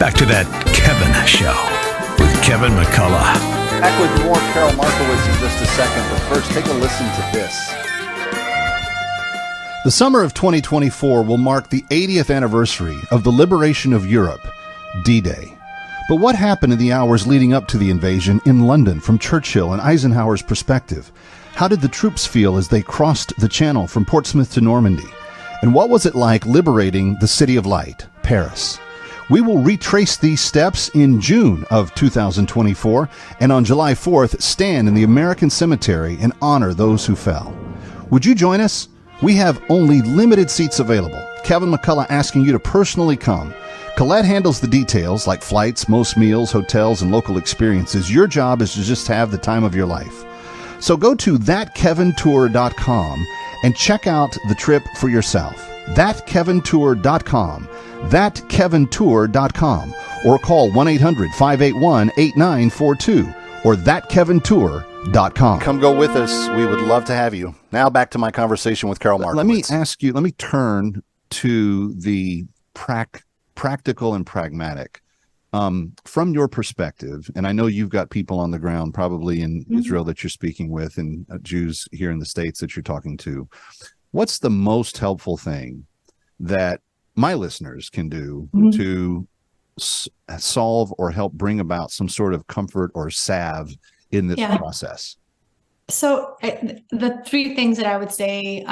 back to that Kevin Show with Kevin McCullough. Back with more Carol Markowitz in just a second, but first, take a listen to this. The summer of 2024 will mark the 80th anniversary of the liberation of Europe, D-Day. But what happened in the hours leading up to the invasion in London from Churchill and Eisenhower's perspective? How did the troops feel as they crossed the Channel from Portsmouth to Normandy? And what was it like liberating the City of Light, Paris? We will retrace these steps in June of 2024, and on July 4th, stand in the American Cemetery and honor those who fell. Would you join us? We have only limited seats available. Kevin McCullough asking you to personally come. Colette handles the details like flights, most meals, hotels, and local experiences. Your job is to just have the time of your life. So go to thatkevintour.com and check out the trip for yourself. Thatkevintour.com. Thatkevintour.com. Or call 1-800-581-8942 or thatkevintour.com. Come go with us. We would love to have you. Now back to my conversation with Carol Markowitz. Let me turn to the practical and pragmatic. From your perspective, and I know you've got people on the ground probably in Israel that you're speaking with and Jews here in the States that you're talking to. What's the most helpful thing that my listeners can do to solve or help bring about some sort of comfort or salve in this process? So the three things that I would say,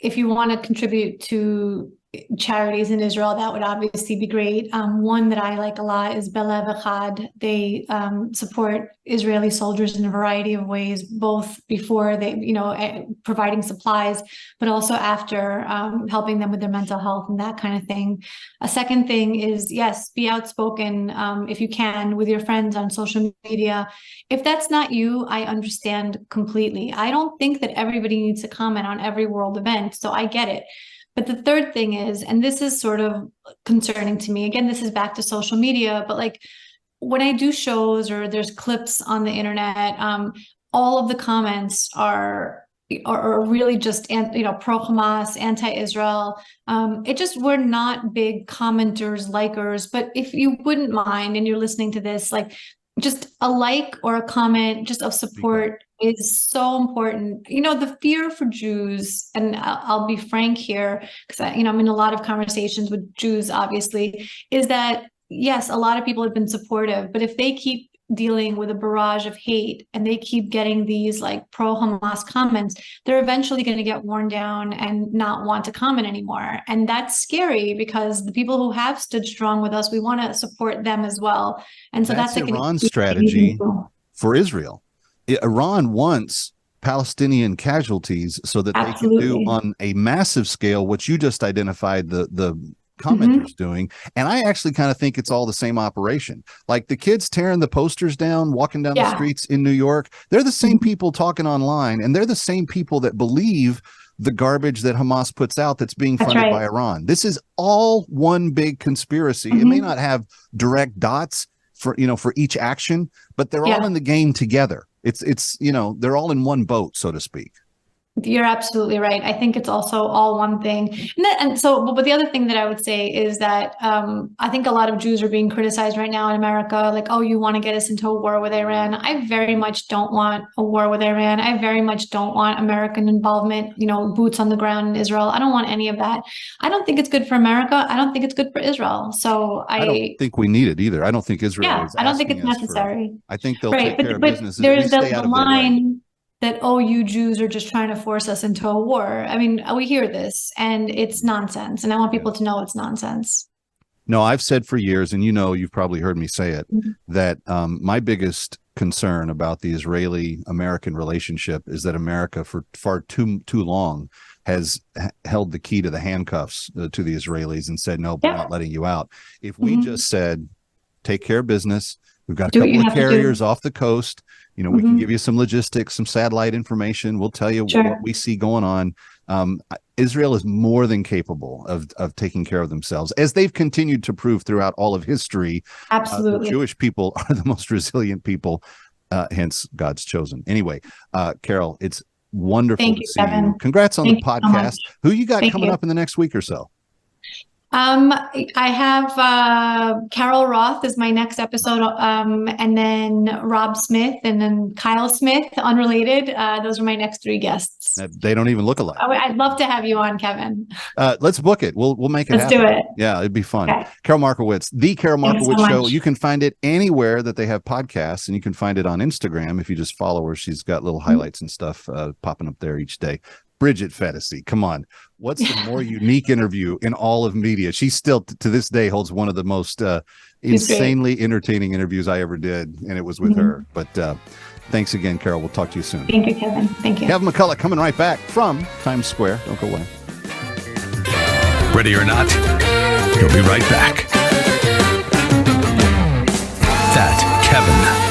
if you want to contribute to charities in Israel, that would obviously be great. One that I like a lot is Belev Echad. They support Israeli soldiers in a variety of ways, both before they, providing supplies, but also after, helping them with their mental health and that kind of thing. A second thing is, yes, be outspoken if you can with your friends on social media. If that's not you, I understand completely. I don't think that everybody needs to comment on every world event, so I get it. But the third thing is, and this is sort of concerning to me, again, this is back to social media, but like when I do shows or there's clips on the internet, all of the comments are really just, pro-Hamas, anti-Israel. We're not big commenters, likers, but if you wouldn't mind and you're listening to this, like just a like or a comment just of support is so important. The fear for Jews, and I'll be frank here, because I'm in a lot of conversations with Jews, obviously, is that, yes, a lot of people have been supportive, but if they keep dealing with a barrage of hate and they keep getting these like pro-Hamas comments, they're eventually going to get worn down and not want to comment anymore. And that's scary because the people who have stood strong with us, we want to support them as well. And so that's Iran's strategy for Israel. Iran wants Palestinian casualties so that they can do on a massive scale what you just identified the commenters doing. And I actually kind of think it's all the same operation. Like the kids tearing the posters down, walking down the streets in New York, they're the same people talking online, and they're the same people that believe the garbage that Hamas puts out that's being funded by Iran. This is all one big conspiracy. It may not have direct dots for each action, but they're all in the game together. It's they're all in one boat, so to speak. You're absolutely right. I think it's also all one thing. But the other thing that I would say is that I think a lot of Jews are being criticized right now in America, like, oh, you want to get us into a war with Iran. I very much don't want a war with Iran. I very much don't want American involvement, boots on the ground in Israel. I don't want any of that. I don't think it's good for America. I don't think it's good for Israel. So I don't think we need it either. I don't think Israel is I don't think it's necessary. I think they'll take care of business. There's the line that, oh, you Jews are just trying to force us into a war. I mean, we hear this and it's nonsense. And I want people to know it's nonsense. No, I've said for years, and you've probably heard me say it, that my biggest concern about the Israeli-American relationship is that America for far too long has held the key to the handcuffs to the Israelis and said, no, we're not letting you out. If we just said, take care of business, we've got a couple of carriers off the coast, we can give you some logistics, some satellite information. We'll tell you what we see going on. Israel is more than capable of taking care of themselves, as they've continued to prove throughout all of history. Absolutely. The Jewish people are the most resilient people, hence God's chosen. Anyway, Carol, it's wonderful to see you. Congrats on the podcast. Who you got coming up in the next week or so? I have Carol Roth is my next episode, and then Rob Smith, and then Kyle Smith, unrelated. Those are my next 3 guests. They don't even look alike. Oh, I'd love to have you on, Kevin. Let's book it. We'll make it Let's happen. do it. Yeah, it'd be fun. Okay. Carol Markowitz, The Carol Thanks so Markowitz Show. much. You can find it anywhere that they have podcasts, and you can find it on Instagram if you just follow her. She's got little highlights and stuff popping up there each day. Bridget Fedesi, come on. What's the more unique interview in all of media? She still, to this day, holds one of the most insanely entertaining interviews I ever did, and it was with her. But thanks again, Carol. We'll talk to you soon. Thank you, Kevin. Thank you. Kevin McCullough coming right back from Times Square. Don't go away. Ready or not, he'll be right back. That Kevin.